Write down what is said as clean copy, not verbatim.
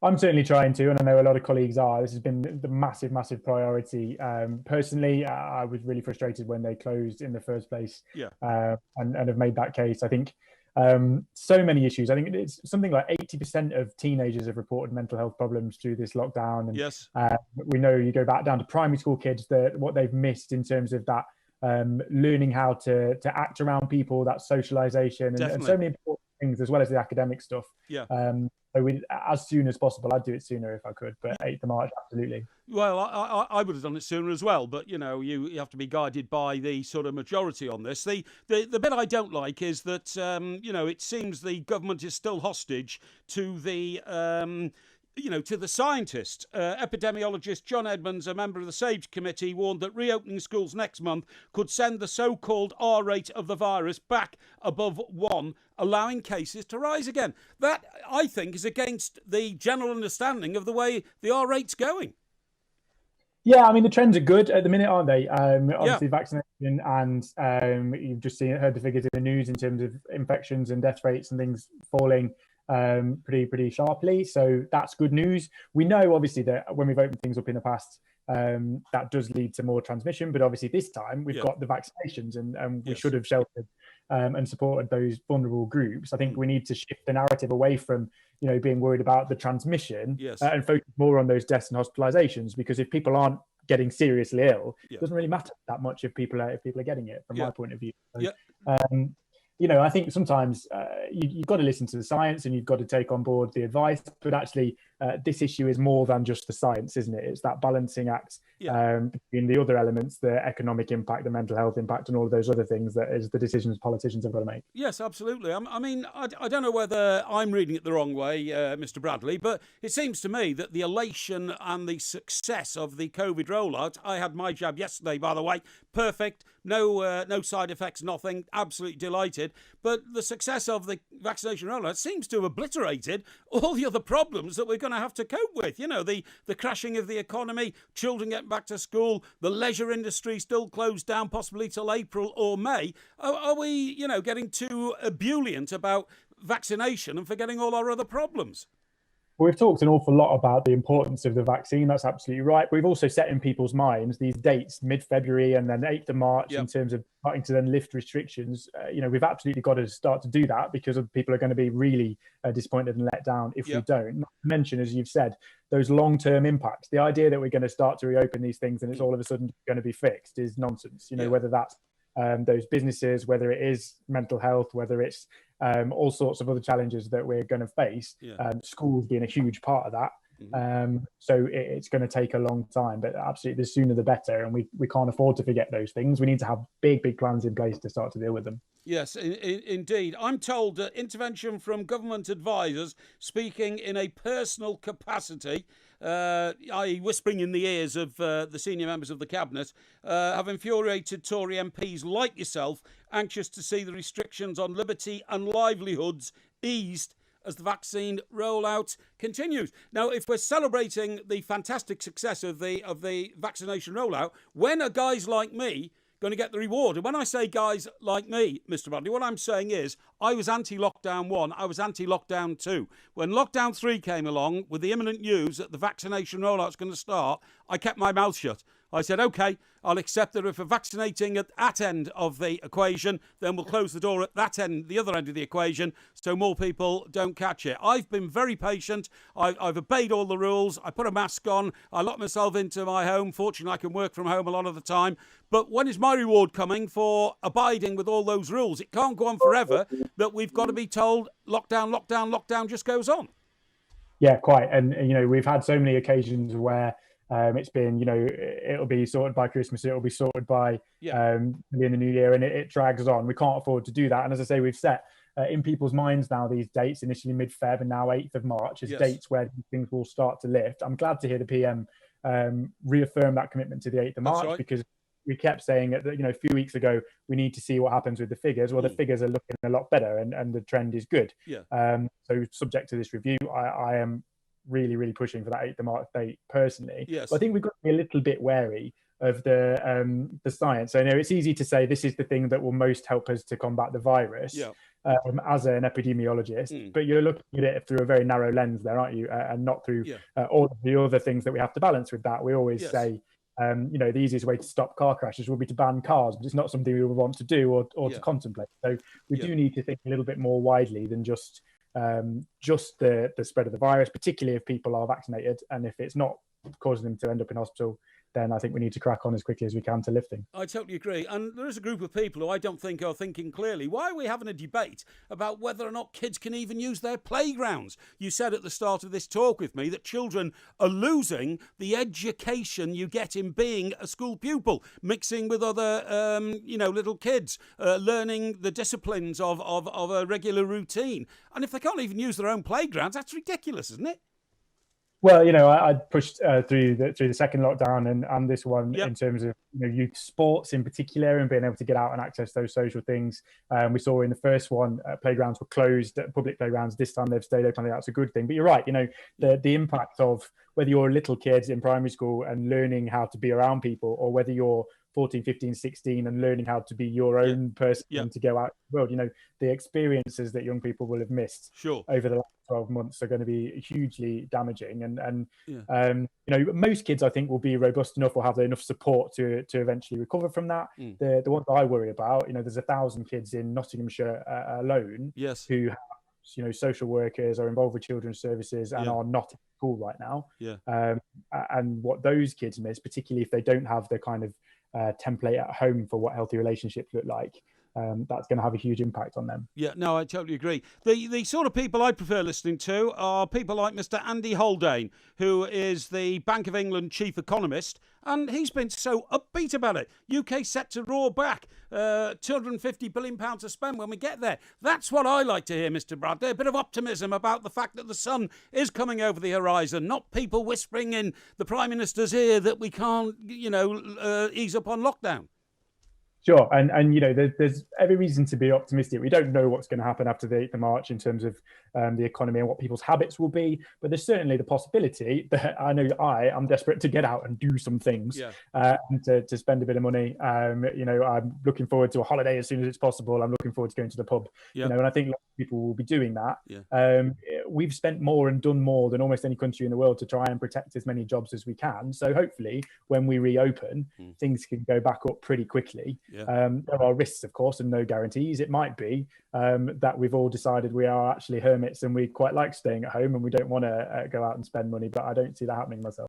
I'm certainly trying to, and I know a lot of colleagues are. This has been the massive, massive priority. Personally, I was really frustrated when they closed in the first place, and have made that case. I think so many issues. I think it's something like 80% of teenagers have reported mental health problems through this lockdown. And we know, you go back down to primary school kids, what they've missed in terms of that learning how to act around people, that socialization, and so many important things, as well as the academic stuff. So as soon as possible. I'd do it sooner if I could, but 8th of March, absolutely. Well, I would have done it sooner as well, but you have to be guided by the sort of majority on this. The bit I don't like is that it seems the government is still hostage to the to the scientists. Epidemiologist John Edmonds, a member of the SAGE committee, warned that reopening schools next month could send the so-called R rate of the virus back above 1, allowing cases to rise again. That, I think, is against the general understanding of the way the R rate's going. Yeah, I mean, the trends are good at the minute, aren't they? Obviously, vaccination, and you've just heard the figures in the news in terms of infections and death rates and things falling pretty sharply. So that's good news. We know, obviously, that when we've opened things up in the past, that does lead to more transmission. But obviously, this time we've got the vaccinations, and we should have sheltered and supported those vulnerable groups. I think we need to shift the narrative away from being worried about the transmission and focus more on those deaths and hospitalizations, because if people aren't getting seriously ill, it doesn't really matter that much if people are getting it, from my point of view. So, I think sometimes you've got to listen to the science and you've got to take on board the advice, but actually this issue is more than just the science, isn't it? It's that balancing act between the other elements, the economic impact, the mental health impact, and all of those other things that is the decisions politicians have got to make. Yes, absolutely. I mean, I don't know whether I'm reading it the wrong way, Mr. Bradley, but it seems to me that the elation and the success of the COVID rollout, I had my jab yesterday, by the way, perfect, no side effects, nothing, absolutely delighted. But the success of the vaccination rollout seems to have obliterated all the other problems that we're going to have to cope with. The crashing of the economy, children getting back to school, the leisure industry still closed down, possibly till April or May. Are we, getting too ebullient about vaccination and forgetting all our other problems? Well, we've talked an awful lot about the importance of the vaccine. That's absolutely right. We've also set in people's minds these dates, mid-February and then 8th of March, in terms of starting to then lift restrictions. We've absolutely got to start to do that, because people are going to be really disappointed and let down if we don't. Not to mention, as you've said, those long-term impacts. The idea that we're going to start to reopen these things and it's all of a sudden going to be fixed is nonsense. Whether that's those businesses, whether it is mental health, whether it's all sorts of other challenges that we're going to face, schools being a huge part of that. So it's going to take a long time, but absolutely the sooner the better. And we can't afford to forget those things. We need to have big plans in place to start to deal with them. Yes, indeed. I'm told that intervention from government advisors speaking in a personal capacity, i.e. whispering in the ears of the senior members of the Cabinet, have infuriated Tory MPs like yourself, anxious to see the restrictions on liberty and livelihoods eased as the vaccine rollout continues. Now, if we're celebrating the fantastic success of the vaccination rollout, when are guys like me going to get the reward? And when I say guys like me, Mr. Bradley, what I'm saying is I was anti-lockdown 1, I was anti-lockdown 2. When lockdown 3 came along with the imminent news that the vaccination rollout's going to start, I kept my mouth shut. I said, OK, I'll accept that if we're vaccinating at that end of the equation, then we'll close the door at that end, the other end of the equation, so more people don't catch it. I've been very patient. I've obeyed all the rules. I put a mask on. I locked myself into my home. Fortunately, I can work from home a lot of the time. But when is my reward coming for abiding with all those rules? It can't go on forever that we've got to be told lockdown just goes on. Yeah, quite. And, we've had so many occasions where it's been, it'll be sorted by Christmas, it'll be sorted by in the new year, and it drags on. We can't afford to do that. And as I say, we've set in people's minds now these dates, initially mid-Feb and now 8th of March, as dates where things will start to lift. I'm glad to hear the PM reaffirm that commitment to the 8th of March, because we kept saying that, a few weeks ago, we need to see what happens with the figures. Well, the figures are looking a lot better and the trend is good. So subject to this review, I am really pushing for that 8th of March date personally. But I think we've got to be a little bit wary of the science. So, it's easy to say this is the thing that will most help us to combat the virus. As an epidemiologist, but you're looking at it through a very narrow lens there, aren't you? And not through all of the other things that we have to balance with that. We always say, the easiest way to stop car crashes will be to ban cars, but it's not something we would want to do or to contemplate. So we do need to think a little bit more widely than just the spread of the virus, particularly if people are vaccinated, and if it's not causing them to end up in hospital, then I think we need to crack on as quickly as we can to lifting. I totally agree. And there is a group of people who I don't think are thinking clearly. Why are we having a debate about whether or not kids can even use their playgrounds? You said at the start of this talk with me that children are losing the education you get in being a school pupil, mixing with other, little kids, learning the disciplines of a regular routine. And if they can't even use their own playgrounds, that's ridiculous, isn't it? Well, I pushed through the second lockdown and this one in terms of youth sports in particular and being able to get out and access those social things. We saw in the first one playgrounds were closed, public playgrounds. This time they've stayed open. I think that's a good thing. But you're right. The impact of whether you're a little kid in primary school and learning how to be around people, or whether you're 14, 15, 16 and learning how to be your own person and to go out in the world. The experiences that young people will have missed over the last 12 months are going to be hugely damaging. And most kids, I think, will be robust enough or have enough support to eventually recover from that. The ones I worry about, there's 1,000 kids in Nottinghamshire alone who have social workers are involved with children's services and are not at school right now. And what those kids miss, particularly if they don't have the kind of template at home for what healthy relationships look like, that's going to have a huge impact on them. Yeah, no, I totally agree. The sort of people I prefer listening to are people like Mr. Andy Haldane, who is the Bank of England chief economist, and he's been so upbeat about it. UK set to roar back, £250 billion to spend when we get there. That's what I like to hear, Mr. Bradley, a bit of optimism about the fact that the sun is coming over the horizon, not people whispering in the Prime Minister's ear that we can't, ease up on lockdown. Sure, and there's every reason to be optimistic. We don't know what's going to happen after the 8th of March in terms of the economy and what people's habits will be, but there's certainly the possibility that I know I'm desperate to get out and do some things, and to spend a bit of money. I'm looking forward to a holiday as soon as it's possible. I'm looking forward to going to the pub, and I think lots of people will be doing that. We've spent more and done more than almost any country in the world to try and protect as many jobs as we can. So hopefully when we reopen, things can go back up pretty quickly. There are risks, of course, and no guarantees. It might be that we've all decided we are actually hermits and we quite like staying at home and we don't want to go out and spend money, but I don't see that happening myself.